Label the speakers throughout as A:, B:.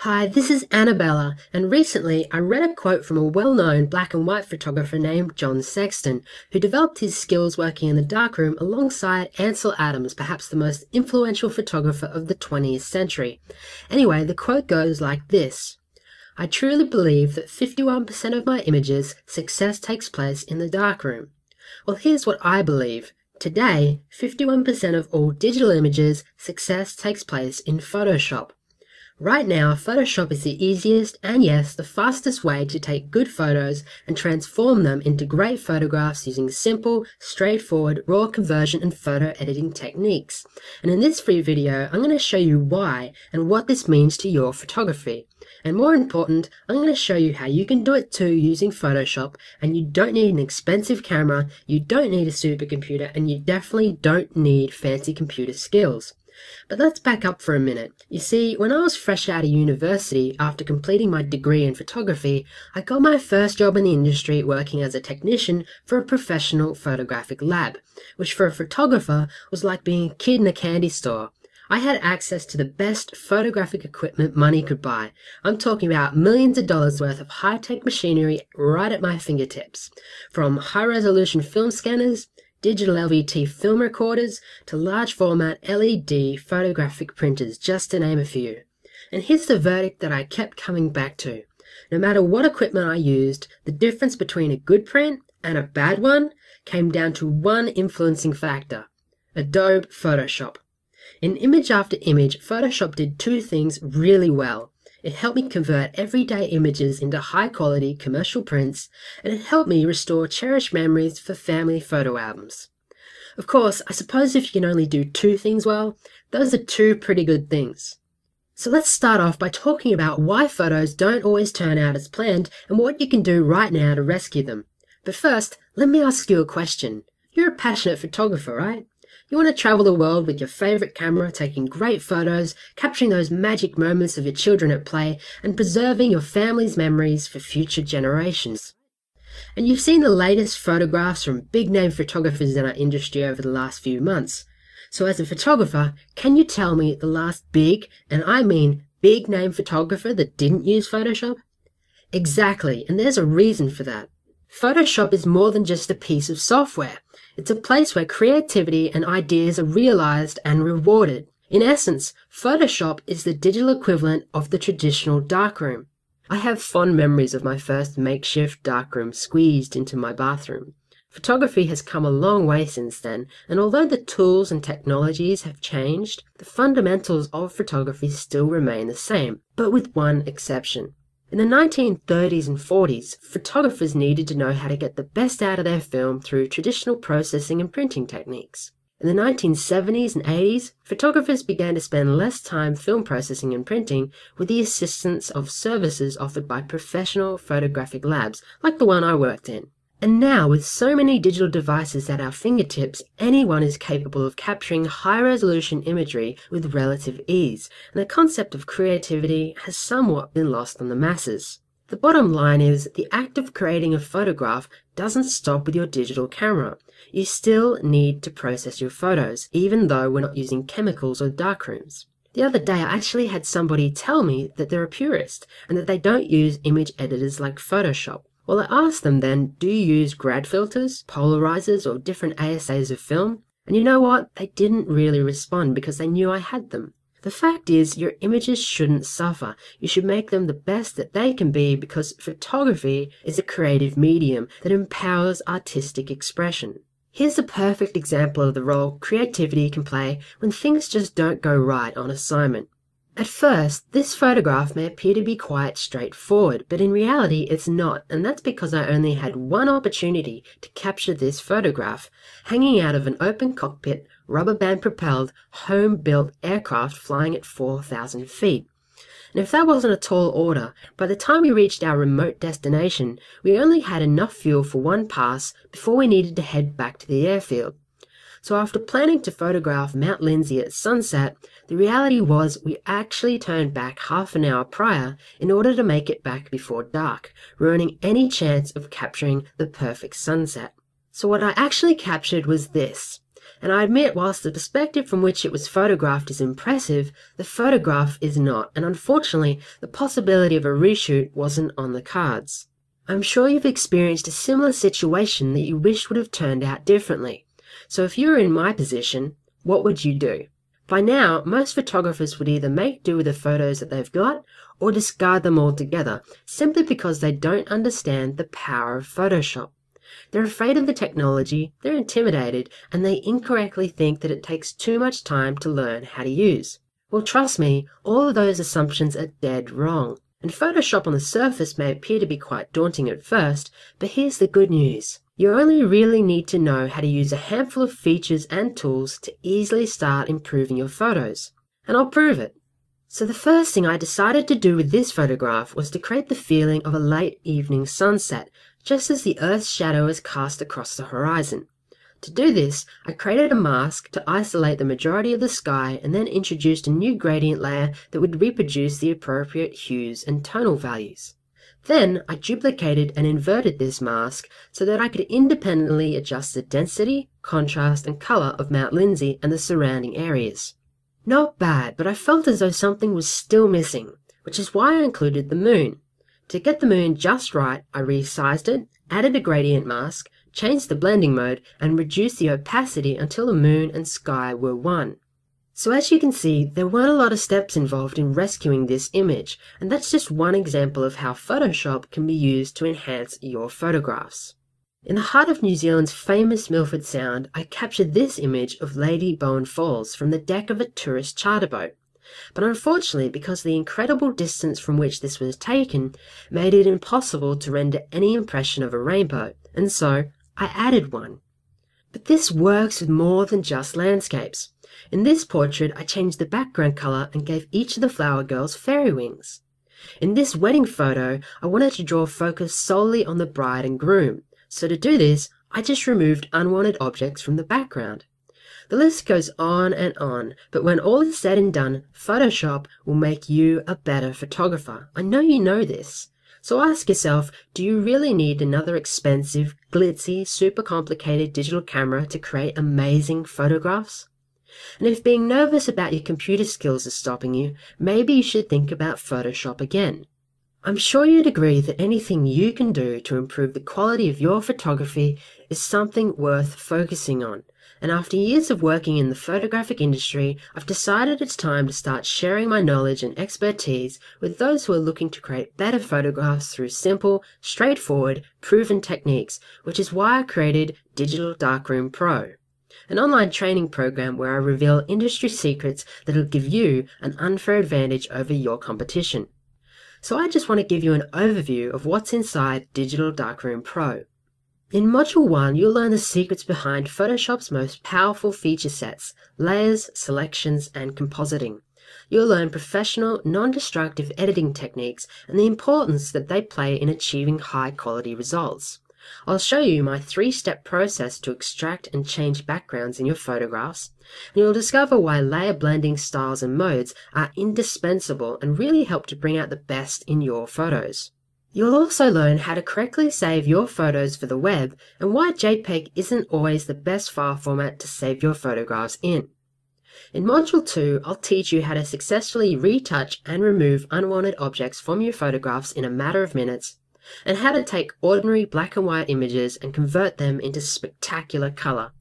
A: Hi, this is Annabella, and recently I read a quote from a well-known black and white photographer named John Sexton, who developed his skills working in the darkroom alongside Ansel Adams, perhaps the most influential photographer of the 20th century. Anyway, the quote goes like this: "I truly believe that 51% of my images, success takes place in the darkroom." Well, here's what I believe. Today, 51% of all digital images, success takes place in Photoshop. Right now, Photoshop is the easiest and yes, the fastest way to take good photos and transform them into great photographs using simple, straightforward, raw conversion and photo editing techniques. And in this free video, I'm going to show you why and what this means to your photography. And more important, I'm going to show you how you can do it too using Photoshop, and you don't need an expensive camera, you don't need a supercomputer, and you definitely don't need fancy computer skills. But let's back up for a minute. You see, when I was fresh out of university after completing my degree in photography, I got my first job in the industry working as a technician for a professional photographic lab, which for a photographer was like being a kid in a candy store. I had access to the best photographic equipment money could buy. I'm talking about millions of dollars worth of high-tech machinery right at my fingertips. From high-resolution film scanners, digital LVT film recorders, to large format LED photographic printers, just to name a few. And here's the verdict that I kept coming back to. No matter what equipment I used, the difference between a good print and a bad one came down to one influencing factor: Adobe Photoshop. In image after image, Photoshop did two things really well. It helped me convert everyday images into high-quality commercial prints, and it helped me restore cherished memories for family photo albums. Of course, I suppose if you can only do two things well, those are two pretty good things. So let's start off by talking about why photos don't always turn out as planned and what you can do right now to rescue them. But first, let me ask you a question. You're a passionate photographer, right? You want to travel the world with your favorite camera, taking great photos, capturing those magic moments of your children at play, and preserving your family's memories for future generations. And you've seen the latest photographs from big-name photographers in our industry over the last few months. So as a photographer, can you tell me the last big, and I mean big-name photographer that didn't use Photoshop? Exactly, and there's a reason for that. Photoshop is more than just a piece of software. It's a place where creativity and ideas are realized and rewarded. In essence, Photoshop is the digital equivalent of the traditional darkroom. I have fond memories of my first makeshift darkroom squeezed into my bathroom. Photography has come a long way since then, and although the tools and technologies have changed, the fundamentals of photography still remain the same, but with one exception. In the 1930s and 40s, photographers needed to know how to get the best out of their film through traditional processing and printing techniques. In the 1970s and 80s, photographers began to spend less time film processing and printing with the assistance of services offered by professional photographic labs, like the one I worked in. And now, with so many digital devices at our fingertips, anyone is capable of capturing high-resolution imagery with relative ease, and the concept of creativity has somewhat been lost on the masses. The bottom line is, the act of creating a photograph doesn't stop with your digital camera. You still need to process your photos, even though we're not using chemicals or darkrooms. The other day, I actually had somebody tell me that they're a purist, and that they don't use image editors like Photoshop. Well, I asked them then, do you use grad filters, polarizers, or different ASAs of film? And you know what? They didn't really respond because they knew I had them. The fact is, your images shouldn't suffer. You should make them the best that they can be, because photography is a creative medium that empowers artistic expression. Here's a perfect example of the role creativity can play when things just don't go right on assignment. At first, this photograph may appear to be quite straightforward, but in reality it's not, and that's because I only had one opportunity to capture this photograph, hanging out of an open cockpit, rubber band propelled, home-built aircraft flying at 4,000 feet. And if that wasn't a tall order, by the time we reached our remote destination, we only had enough fuel for one pass before we needed to head back to the airfield. So after planning to photograph Mount Lindesay at sunset, the reality was we actually turned back half an hour prior in order to make it back before dark, ruining any chance of capturing the perfect sunset. So what I actually captured was this: And I admit, whilst the perspective from which it was photographed is impressive, the photograph is not, and unfortunately, the possibility of a reshoot wasn't on the cards. I'm sure you've experienced a similar situation that you wish would have turned out differently. So if you were in my position, what would you do? By now, most photographers would either make do with the photos that they've got or discard them altogether, simply because they don't understand the power of Photoshop. They're afraid of the technology, they're intimidated, and they incorrectly think that it takes too much time to learn how to use. Well, trust me, all of those assumptions are dead wrong. And Photoshop on the surface may appear to be quite daunting at first, but here's the good news. You only really need to know how to use a handful of features and tools to easily start improving your photos. And I'll prove it. So the first thing I decided to do with this photograph was to create the feeling of a late evening sunset, just as the Earth's shadow is cast across the horizon. To do this, I created a mask to isolate the majority of the sky and then introduced a new gradient layer that would reproduce the appropriate hues and tonal values. Then I duplicated and inverted this mask so that I could independently adjust the density, contrast and colour of Mount Lindesay and the surrounding areas. Not bad, but I felt as though something was still missing, which is why I included the moon. To get the moon just right, I resized it, added a gradient mask, changed the blending mode, and reduced the opacity until the moon and sky were one. So as you can see, there weren't a lot of steps involved in rescuing this image, and that's just one example of how Photoshop can be used to enhance your photographs. In the heart of New Zealand's famous Milford Sound, I captured this image of Lady Bowen Falls from the deck of a tourist charter boat. But unfortunately, because the incredible distance from which this was taken made it impossible to render any impression of a rainbow, and so I added one. But this works with more than just landscapes. In this portrait, I changed the background colour and gave each of the flower girls fairy wings. In this wedding photo, I wanted to draw focus solely on the bride and groom, so to do this, I just removed unwanted objects from the background. The list goes on, but when all is said and done, Photoshop will make you a better photographer. I know you know this. So ask yourself, do you really need another expensive, glitzy, super complicated digital camera to create amazing photographs? And if being nervous about your computer skills is stopping you, maybe you should think about Photoshop again. I'm sure you'd agree that anything you can do to improve the quality of your photography is something worth focusing on. And after years of working in the photographic industry, I've decided it's time to start sharing my knowledge and expertise with those who are looking to create better photographs through simple, straightforward, proven techniques, which is why I created Digital Darkroom Pro, an online training program where I reveal industry secrets that will give you an unfair advantage over your competition. So I just want to give you an overview of what's inside Digital Darkroom Pro. In Module 1, you'll learn the secrets behind Photoshop's most powerful feature sets, layers, selections, and compositing. You'll learn professional, non-destructive editing techniques and the importance that they play in achieving high-quality results. I'll show you my 3-step process to extract and change backgrounds in your photographs, and you'll discover why layer blending styles and modes are indispensable and really help to bring out the best in your photos. You'll also learn how to correctly save your photos for the web and why JPEG isn't always the best file format to save your photographs in. In Module 2, I'll teach you how to successfully retouch and remove unwanted objects from your photographs in a matter of minutes, and how to take ordinary black and white images and convert them into spectacular colour.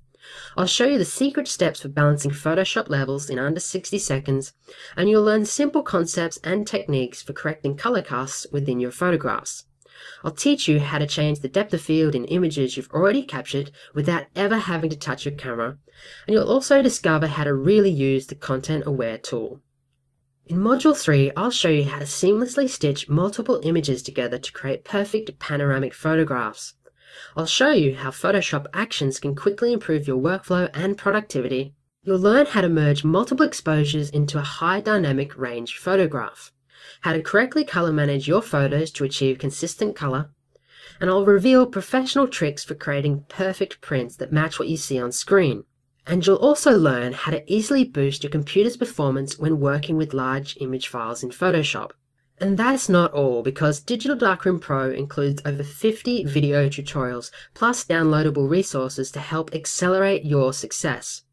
A: I'll show you the secret steps for balancing Photoshop levels in under 60 seconds, and you'll learn simple concepts and techniques for correcting colour casts within your photographs. I'll teach you how to change the depth of field in images you've already captured without ever having to touch your camera, and you'll also discover how to really use the Content Aware tool. In Module 3, I'll show you how to seamlessly stitch multiple images together to create perfect panoramic photographs. I'll show you how Photoshop actions can quickly improve your workflow and productivity. You'll learn how to merge multiple exposures into a high dynamic range photograph, how to correctly color manage your photos to achieve consistent color, and I'll reveal professional tricks for creating perfect prints that match what you see on screen. And you'll also learn how to easily boost your computer's performance when working with large image files in Photoshop. And that's not all, because Digital Darkroom Pro includes over 50 video tutorials, plus downloadable resources to help accelerate your success.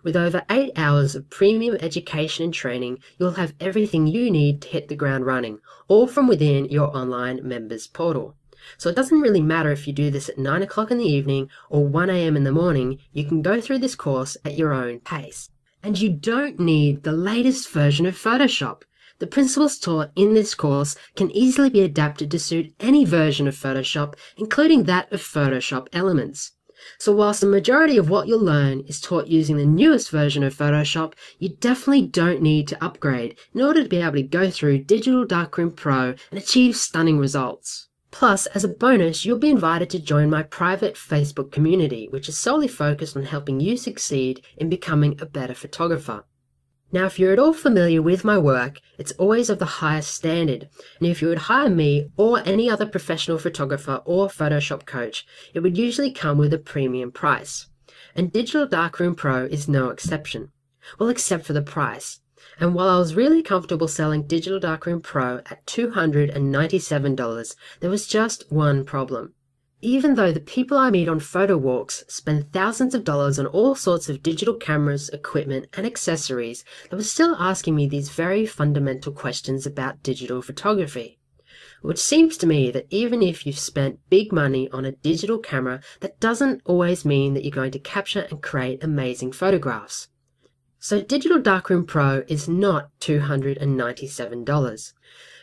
A: With over 8 hours of premium education and training, you'll have everything you need to hit the ground running, all from within your online members portal. So it doesn't really matter if you do this at 9 o'clock in the evening or 1 a.m. in the morning, you can go through this course at your own pace. And you don't need the latest version of Photoshop. The principles taught in this course can easily be adapted to suit any version of Photoshop, including that of Photoshop Elements. So whilst the majority of what you'll learn is taught using the newest version of Photoshop, you definitely don't need to upgrade in order to be able to go through Digital Darkroom Pro and achieve stunning results. Plus, as a bonus, you'll be invited to join my private Facebook community, which is solely focused on helping you succeed in becoming a better photographer. Now, if you're at all familiar with my work, it's always of the highest standard, and if you would hire me or any other professional photographer or Photoshop coach, it would usually come with a premium price. And Digital Darkroom Pro is no exception. Well, except for the price. And while I was really comfortable selling Digital Darkroom Pro at $297, there was just one problem. Even though the people I meet on photo walks spend thousands of dollars on all sorts of digital cameras, equipment, and accessories, they were still asking me these very fundamental questions about digital photography. Which seems to me that even if you've spent big money on a digital camera, that doesn't always mean that you're going to capture and create amazing photographs. So Digital Darkroom Pro is not $297.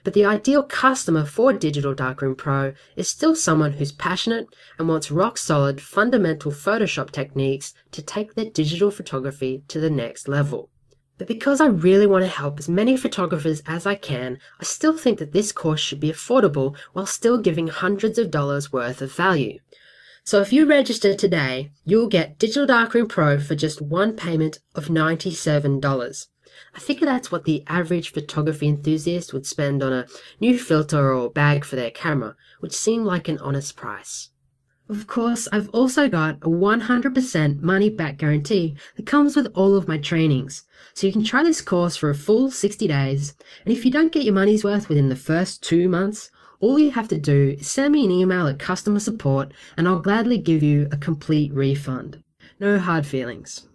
A: But the ideal customer for Digital Darkroom Pro is still someone who's passionate and wants rock-solid, fundamental Photoshop techniques to take their digital photography to the next level. But because I really want to help as many photographers as I can, I still think that this course should be affordable while still giving hundreds of dollars worth of value. So if you register today, you'll get Digital Darkroom Pro for just one payment of $97. I figure that's what the average photography enthusiast would spend on a new filter or bag for their camera, which seemed like an honest price. Of course, I've also got a 100% money-back guarantee that comes with all of my trainings, so you can try this course for a full 60 days, and if you don't get your money's worth within the first 2 months, all you have to do is send me an email at customer support and I'll gladly give you a complete refund. No hard feelings.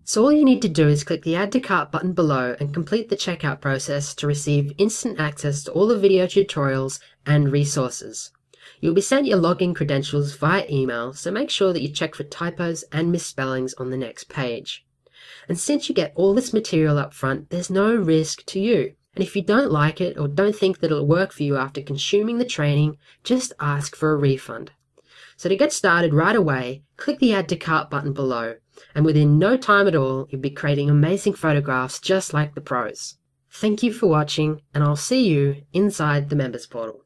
A: So all you need to do is click the Add to Cart button below and complete the checkout process to receive instant access to all the video tutorials and resources. You'll be sent your login credentials via email, so make sure that you check for typos and misspellings on the next page. And since you get all this material up front, there's no risk to you. And if you don't like it or don't think that it'll work for you after consuming the training, just ask for a refund. So to get started right away, click the Add to Cart button below, and within no time at all, you'll be creating amazing photographs just like the pros. Thank you for watching, and I'll see you inside the members portal.